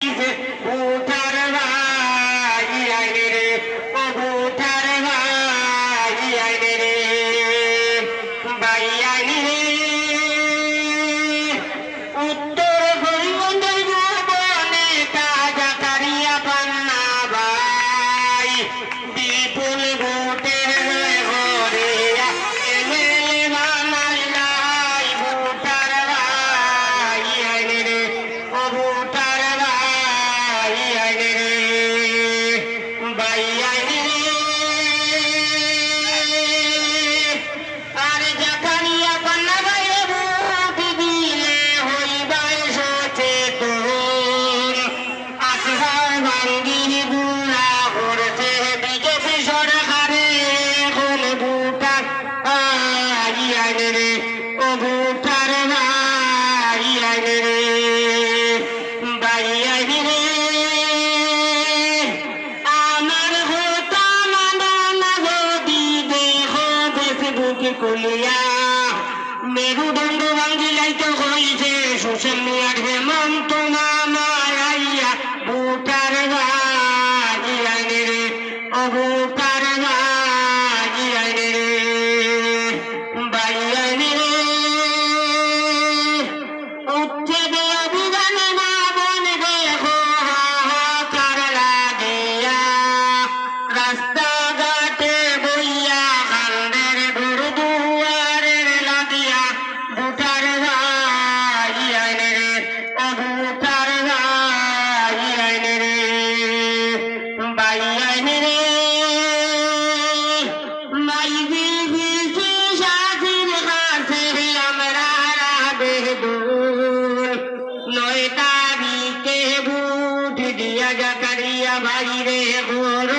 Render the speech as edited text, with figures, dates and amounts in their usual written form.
বুটার ভাই আইনে রে, ও বুটার ভাই আইনে রে, ভাই আইনে রে। উত্তর হরিমন্দির ভুবনে কাজা কারিয়া পান্না ভাই, বিপুল ভোটের ঘরে এমএলএ বানাইলাই। বুটার ভাই আইনে রে, ও বুটার ভাই আইনে রে, ভাই আইনে রে। আর জাকারিয়া পান্না ভাই ভোট দিলে হইবাই সচেতন। আসহার ভাঙ্গির গুণা করছে বিজেপি সরকারে, এখন ভোটার ভাই আইনে রে, ও ভোটার ভাই আইনে রে, ভাই আইনে রে। আমার হতা মানা গদি দেখো ফেসবুকে খুলিয়া, মেরুদণ্ড ভাঙ্গিলাইতে হইছে সোশ্যাল মিডিয়ার হেমন্ত মামায় আইয়া। ভোটার ভাই আইনে রে, ও ভোটার ভাই আইনে রে, ভাই আইনে রে। উচ্ছেদে অভিযানে মা বোন দেখো হাহাকার লাগিয়া, রাস্তাঘাটে বইয়া কান্দের ঘর দুয়ারের লাগিয়া। ভোটার ভাই আইনে রে, ও ভোটার ভাই আইনে রে, ভাই আইনে রে। মাই বিবিসি সাথীর কাছে আমরা বেদুর, 9 তারিখে ভোট দিয়া জাকারিয়া ভাই রে ঘর